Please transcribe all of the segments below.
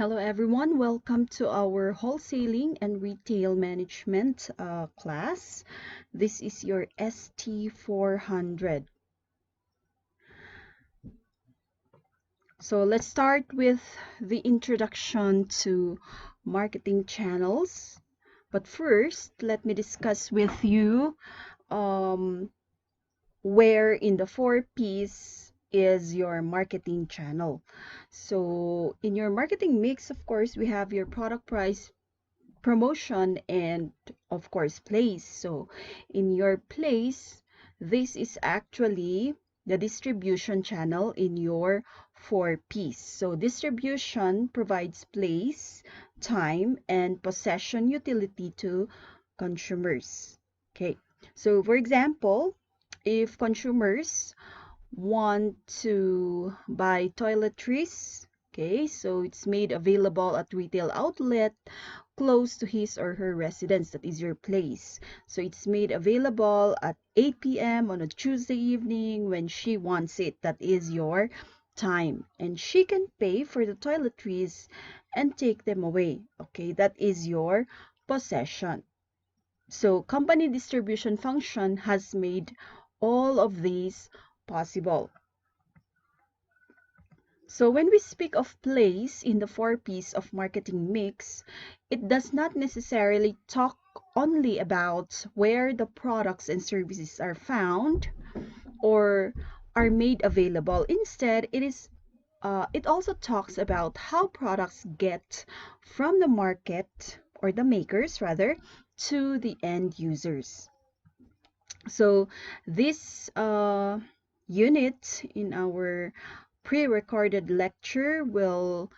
Hello everyone, welcome to our wholesaling and retail management class. This is your ST400. So let's start with the introduction to marketing channels. But first, let me discuss with you where in the 4Ps is your marketing channel. So in your marketing mix, of course, we have your product, price, promotion, and of course place. So in your place, this is actually the distribution channel in your 4Ps. So distribution provides place, time, and possession utility to consumers. Okay, so for example, if consumers want to buy toiletries, okay, so it's made available at retail outlet close to his or her residence, that is your place. So it's made available at 8 p.m. on a Tuesday evening when she wants it, that is your time. And she can pay for the toiletries and take them away, okay, that is your possession. So company distribution function has made all of these possible. So when we speak of place in the 4Ps of marketing mix, it does not necessarily talk only about where the products and services are found or are made available. Instead, it also talks about how products get from the market, or the makers rather, to the end users. So this unit in our pre-recorded lecture will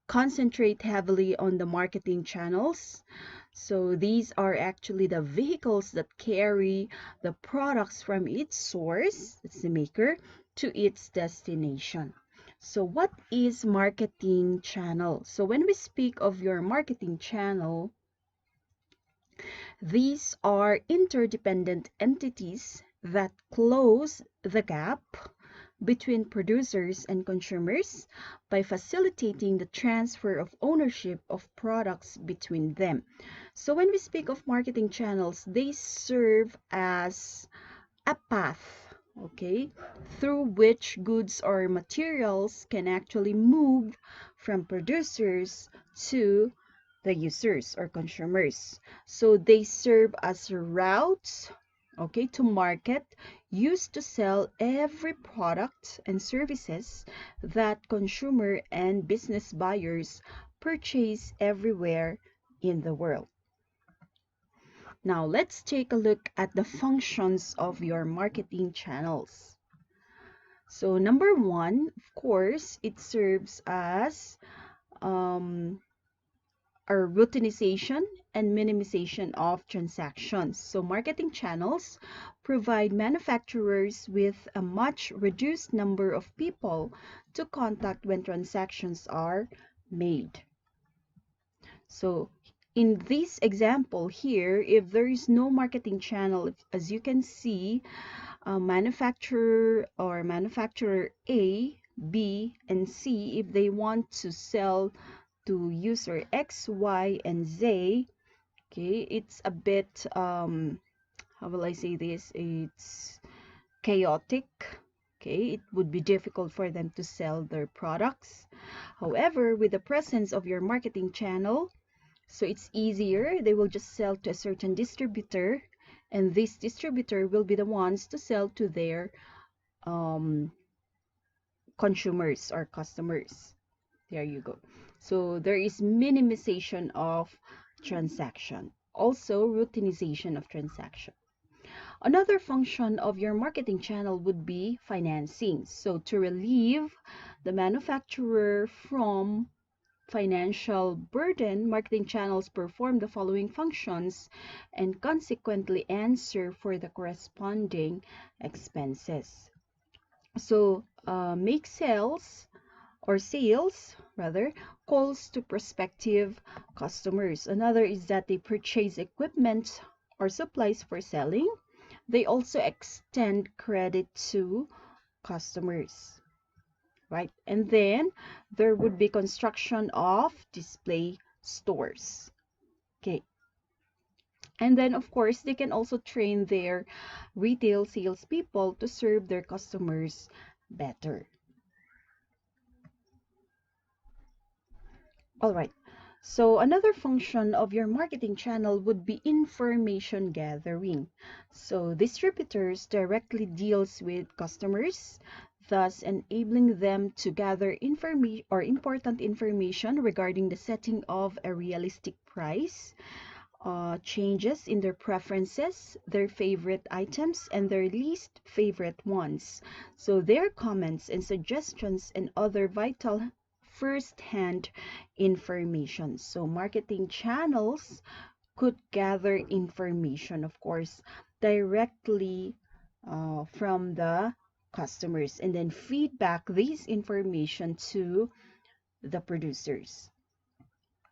concentrate heavily on the marketing channels. So these are actually the vehicles that carry the products from its source, that's the maker, to its destination. So what is marketing channel? So when we speak of your marketing channel, these are interdependent entities that close the gap between producers and consumers by facilitating the transfer of ownership of products between them. So when we speak of marketing channels, they serve as a path, okay, through which goods or materials can actually move from producers to the users or consumers. So they serve as routes, okay, to market, used to sell every product and services that consumer and business buyers purchase everywhere in the world. Now let's take a look at the functions of your marketing channels. So number one, of course, it serves as a routinization and minimization of transactions. So marketing channels provide manufacturers with a much reduced number of people to contact when transactions are made. So in this example here, if there is no marketing channel, as you can see, manufacturer A, B, and C, if they want to sell to user X, Y, and Z, okay, it's a bit, how will I say this? It's chaotic. Okay, it would be difficult for them to sell their products. However, with the presence of your marketing channel, so it's easier. They will just sell to a certain distributor, and this distributor will be the ones to sell to their consumers or customers. There you go. So there is minimization of transaction, also routinization of transaction. Another function of your marketing channel would be financing. So to relieve the manufacturer from financial burden, marketing channels perform the following functions and consequently answer for the corresponding expenses. So make sales rather, calls to prospective customers. Another is that they purchase equipment or supplies for selling. They also extend credit to customers. right? And then there would be construction of display stores. Okay. And then, of course, they can also train their retail salespeople to serve their customers better. All right. So another function of your marketing channel would be information gathering. So distributors directly deals with customers, thus enabling them to gather information or important information regarding the setting of a realistic price, changes in their preferences, their favorite items, and their least favorite ones. So their comments and suggestions and other vital first-hand information. So marketing channels could gather information, of course, directly from the customers and then feedback this information to the producers.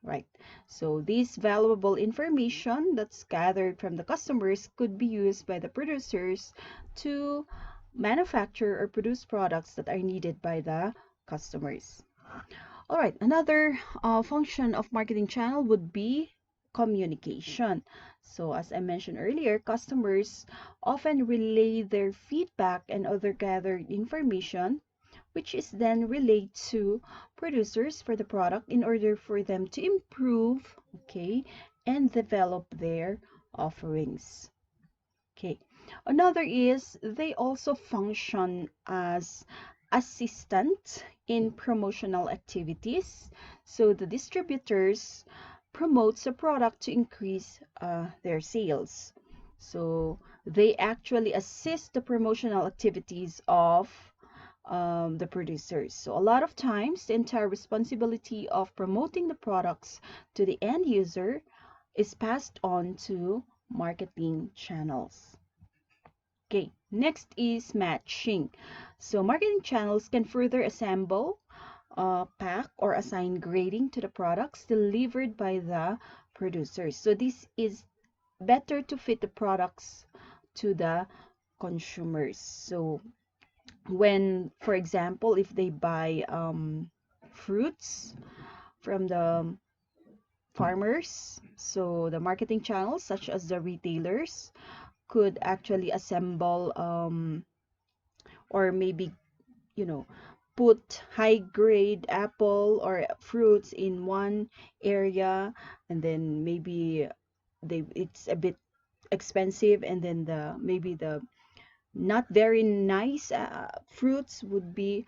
Right. So this valuable information that's gathered from the customers could be used by the producers to manufacture or produce products that are needed by the customers. All right. Another function of marketing channel would be communication. So as I mentioned earlier, customers often relay their feedback and other gathered information which is then relayed to producers for the product in order for them to improve, okay, and develop their offerings. Okay. Another is they also function as assistant in promotional activities. So the distributors promotes a product to increase their sales. So they actually assist the promotional activities of the producers. So a lot of times the entire responsibility of promoting the products to the end user is passed on to marketing channels. Okay, next is matching. So marketing channels can further assemble, pack, or assign grading to the products delivered by the producers. So this is better to fit the products to the consumers. So when, for example, if they buy fruits from the farmers, so the marketing channels such as the retailers could actually assemble or maybe, you know, put high grade apple or fruits in one area, and then maybe it's a bit expensive, and then the maybe the not very nice fruits would be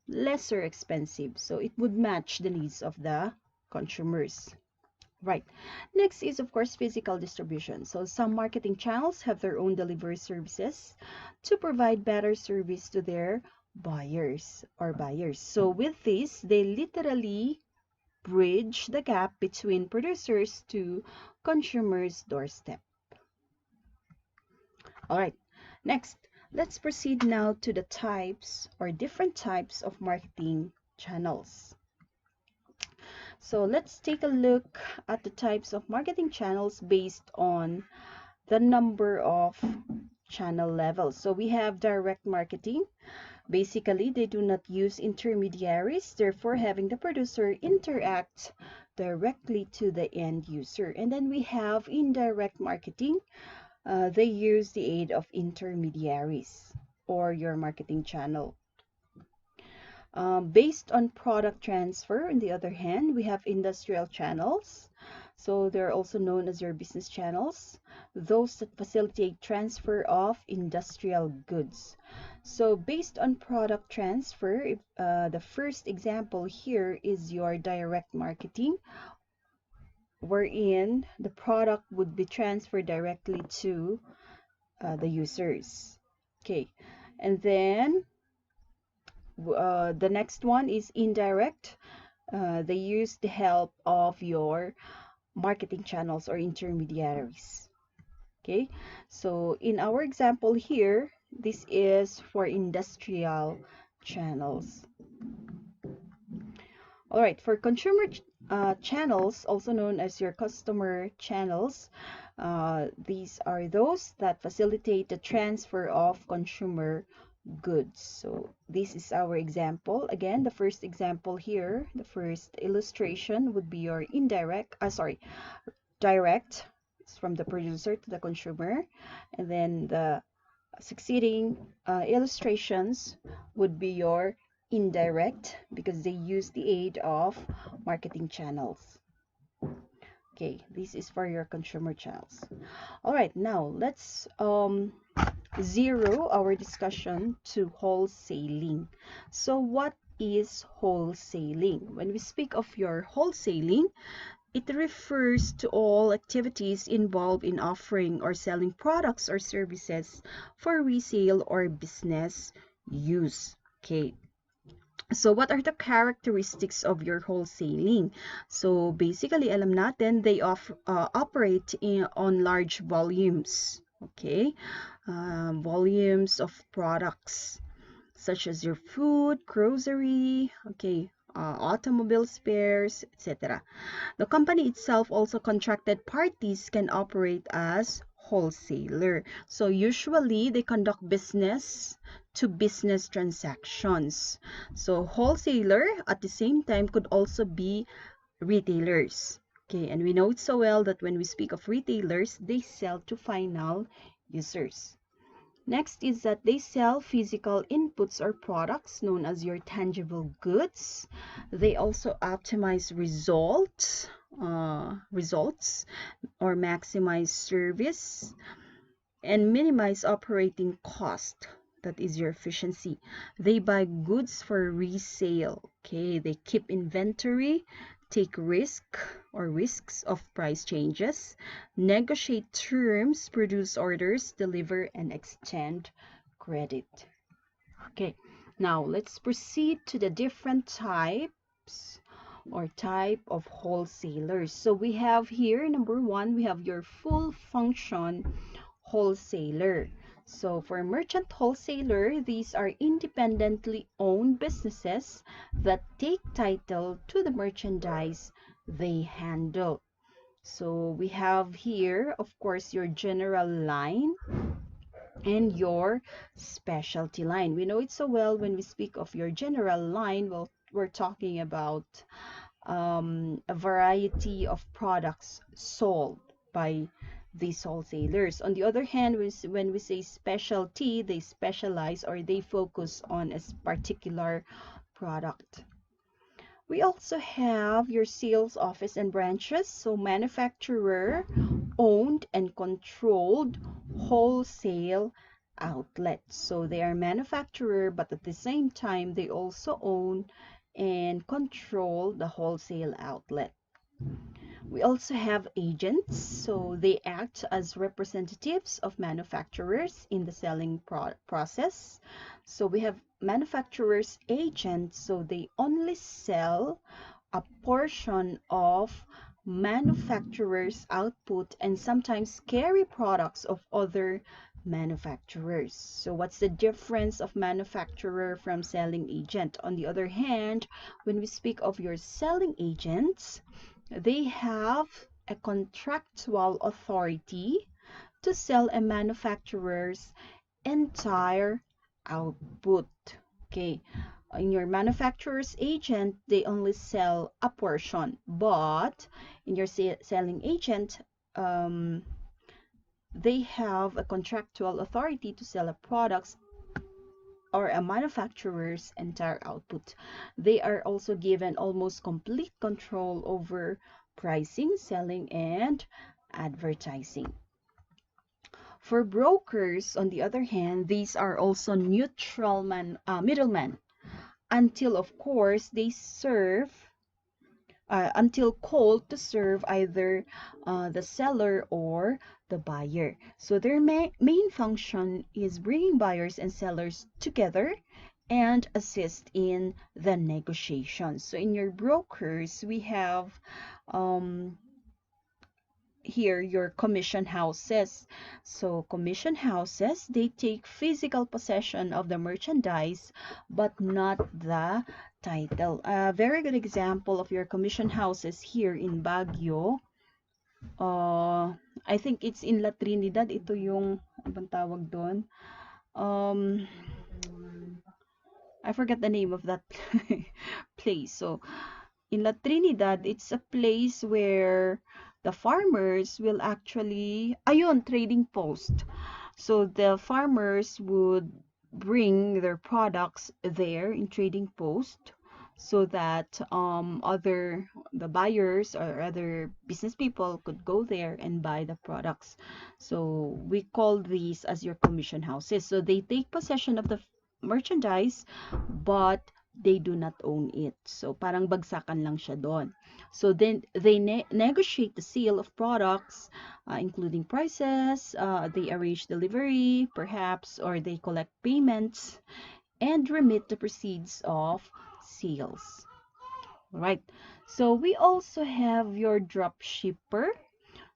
lesser expensive, so it would match the needs of the consumers. Right. Next is, of course, physical distribution. So some marketing channels have their own delivery services to provide better service to their buyers. So with this, they literally bridge the gap between producers to consumers' doorstep. All right. Next, let's proceed now to the types or different types of marketing channels. So let's take a look at the types of marketing channels based on the number of channel levels. So we have direct marketing. Basically, they do not use intermediaries, therefore having the producer interact directly to the end user. And then we have indirect marketing. They use the aid of intermediaries or your marketing channel. Based on product transfer, on the other hand, we have industrial channels. So they're also known as your business channels, those that facilitate transfer of industrial goods. So based on product transfer, the first example here is your direct marketing, wherein the product would be transferred directly to the users. Okay, and then the next one is indirect. They use the help of your marketing channels or intermediaries. Okay, so in our example here, this is for industrial channels. All right, for consumer channels, also known as your customer channels, these are those that facilitate the transfer of consumer goods. So this is our example. Again, the first example here, the first illustration would be your direct. It's from the producer to the consumer. And then the succeeding illustrations would be your indirect, because they use the aid of marketing channels. Okay, this is for your consumer channels. All right, now let's zero our discussion to wholesaling. So what is wholesaling? When we speak of your wholesaling, it refers to all activities involved in offering or selling products or services for resale or business use. Okay. So what are the characteristics of your wholesaling? So basically, alam natin, they operate on large volumes. Okay. Volumes of products such as your food, grocery, okay, automobile spares, etc. The company itself, also contracted parties, can operate as wholesaler. So usually they conduct business to business transactions. So wholesaler at the same time could also be retailers. Okay, and we know it so well that when we speak of retailers, they sell to final users. Next is that they sell physical inputs or products known as your tangible goods. They also optimize results or maximize service and minimize operating cost. That is your efficiency. They buy goods for resale. Okay, they keep inventory, take risks of price changes, negotiate terms, produce orders, deliver, and extend credit. Okay, now let's proceed to the different types or type of wholesalers. So we have here, number one, we have your full function wholesaler. So for merchant wholesaler, these are independently owned businesses that take title to the merchandise they handle. So we have here, of course, your general line and your specialty line. We know it so well when we speak of your general line. Well, we're talking about a variety of products sold by these wholesalers. On the other hand, when we say specialty, they specialize or they focus on a particular product. We also have your sales office and branches, so manufacturer owned and controlled wholesale outlets. So they are manufacturer, but at the same time they also own and control the wholesale outlet. We also have agents, so they act as representatives of manufacturers in the selling process. So we have manufacturers agents, so they only sell a portion of manufacturers' output and sometimes carry products of other manufacturers. So what's the difference of manufacturer from selling agent? On the other hand, when we speak of your selling agents, they have a contractual authority to sell a manufacturer's entire output. Okay, in your manufacturer's agent, they only sell a portion, but in your selling agent, they have a contractual authority to sell a product's or a manufacturer's entire output. They are also given almost complete control over pricing, selling, and advertising. For brokers, on the other hand, these are also neutral middlemen until, of course, they serve until called to serve either the seller or the buyer. So their main function is bringing buyers and sellers together and assist in the negotiations. So in your brokers, we have here your commission houses. So commission houses, they take physical possession of the merchandise but not the title. A very good example of your commission houses here in Baguio, I think it's in La Trinidad. Ito yung, anong tawag doon? I forget the name of that place. So in La Trinidad, it's a place where the farmers will actually, ayun, trading post. So the farmers would bring their products there in trading post so that the buyers or other business people could go there and buy the products. So we call these as your commission houses. So they take possession of the merchandise, but they do not own it. So parang bagsakan lang siya doon. So then they negotiate the sale of products, including prices, they arrange delivery, perhaps, or they collect payments and remit the proceeds of sales. Right. So we also have your drop shipper.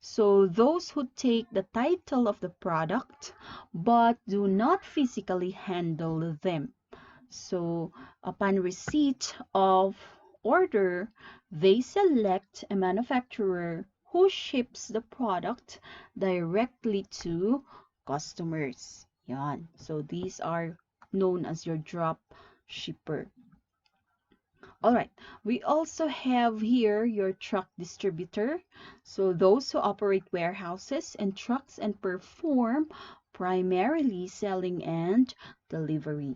So those who take the title of the product but do not physically handle them. So upon receipt of order, they select a manufacturer who ships the product directly to customers. Yan. So these are known as your drop shipper. All right, we also have here your truck distributor. So those who operate warehouses and trucks and perform primarily selling and delivery.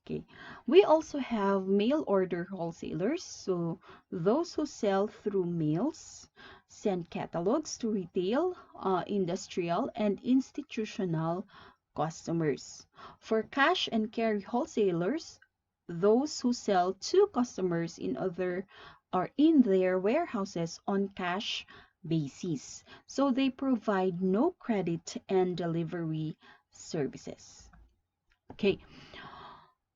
Okay, we also have mail order wholesalers. So those who sell through mails, send catalogs to retail, industrial, and institutional customers. For cash and carry wholesalers, those who sell to customers in other or in their warehouses on cash basis. So they provide no credit and delivery services. Okay.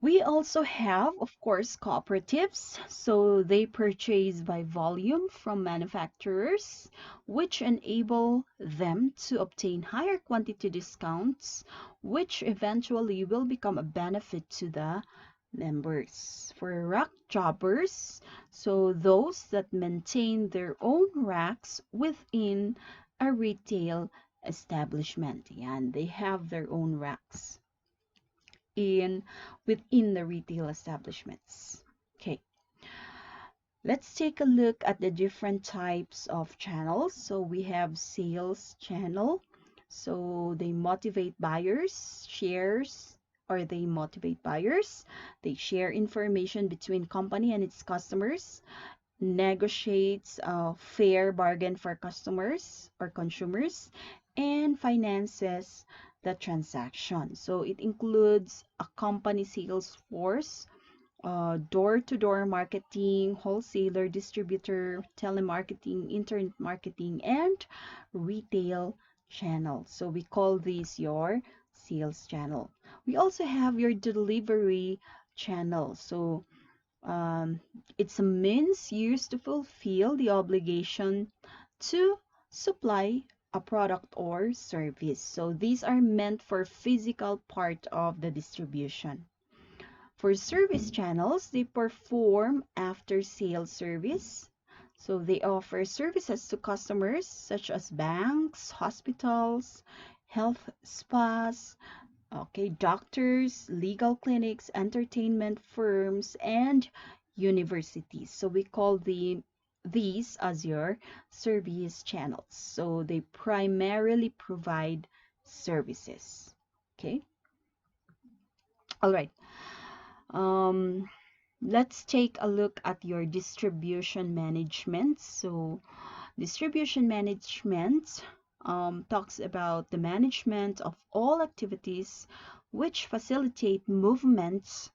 We also have, of course, cooperatives. So they purchase by volume from manufacturers, which enable them to obtain higher quantity discounts, which eventually will become a benefit to the members. For rack jobbers, so those that maintain their own racks within a retail establishment. And they have their own racks within the retail establishments. Okay, let's take a look at the different types of channels. So we have sales channel. So they motivate buyers, they motivate buyers. They share information between company and its customers, negotiates a fair bargain for customers or consumers, and finances the transaction. So it includes a company sales force, door-to-door marketing, wholesaler, distributor, telemarketing, internet marketing, and retail channel. So we call these your sales channel. We also have your delivery channel. So it's a means used to fulfill the obligation to supply a product or service. So these are meant for physical part of the distribution. For service channels, they perform after-sales service. So they offer services to customers such as banks, hospitals, health spas, okay, doctors, legal clinics, entertainment firms, and universities. So we call these as your service channels. So they primarily provide services. Okay. All right. Let's take a look at your distribution management. So distribution management talks about the management of all activities which facilitate movements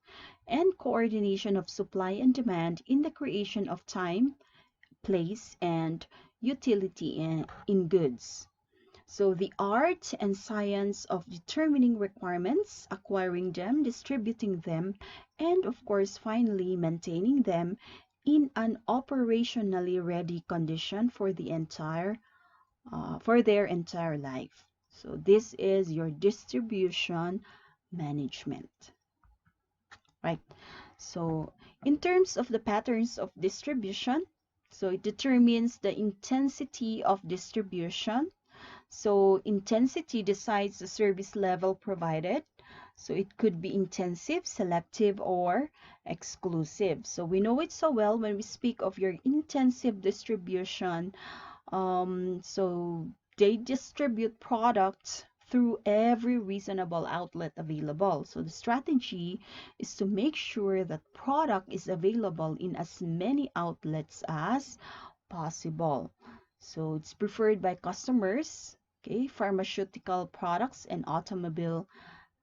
and coordination of supply and demand in the creation of time, place, and utility in goods. So the art and science of determining requirements, acquiring them, distributing them, and of course finally maintaining them in an operationally ready condition for their entire life. So this is your distribution management, right? So in terms of the patterns of distribution, so it determines the intensity of distribution. So intensity decides the service level provided. So it could be intensive, selective, or exclusive. So we know it so well when we speak of your intensive distribution. So they distribute products through every reasonable outlet available. So the strategy is to make sure that product is available in as many outlets as possible. So it's preferred by customers, okay, pharmaceutical products and automobile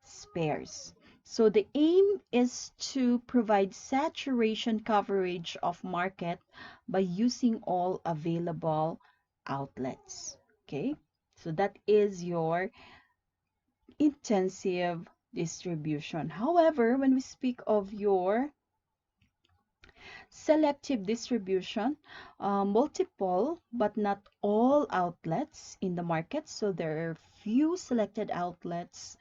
spares. So the aim is to provide saturation coverage of market by using all available outlets. Okay, so that is your intensive distribution. However, when we speak of your selective distribution, multiple but not all outlets in the market. So there are few selected outlets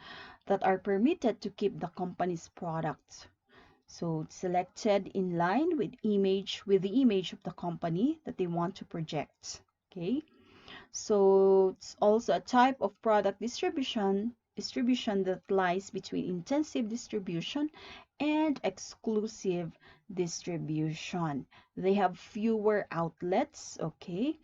that are permitted to keep the company's product. So it's selected in line with the image of the company that they want to project. Okay. So it's also a type of product distribution that lies between intensive distribution and exclusive distribution. They have fewer outlets, okay,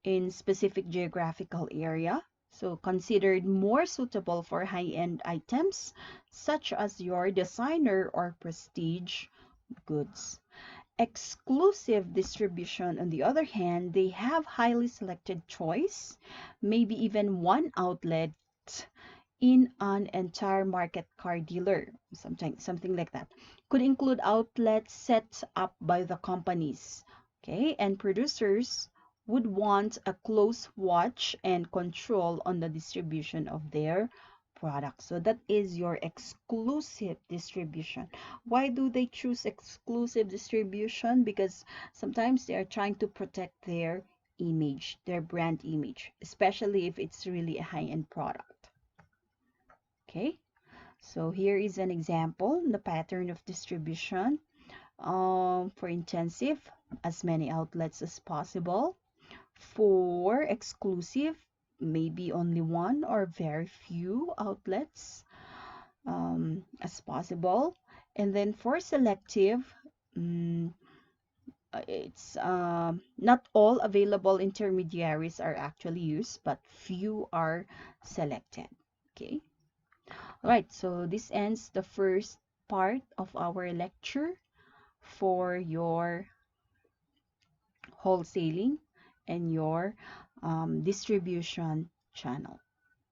in specific geographical area. So considered more suitable for high-end items such as your designer or prestige goods. Exclusive distribution, on the other hand, they have highly selected choice, maybe even one outlet in an entire market car dealer, something like that. Could include outlets set up by the companies, okay, and producers would want a close watch and control on the distribution of their products. So that is your exclusive distribution. Why do they choose exclusive distribution? Because sometimes they are trying to protect their image, their brand image, especially if it's really a high-end product. Okay, so here is an example, the pattern of distribution. For intensive, as many outlets as possible. For exclusive, maybe only one or very few outlets as possible. And then for selective, it's not all available intermediaries are actually used, but few are selected. Okay. All right, so this ends the first part of our lecture for your wholesaling and your distribution channel.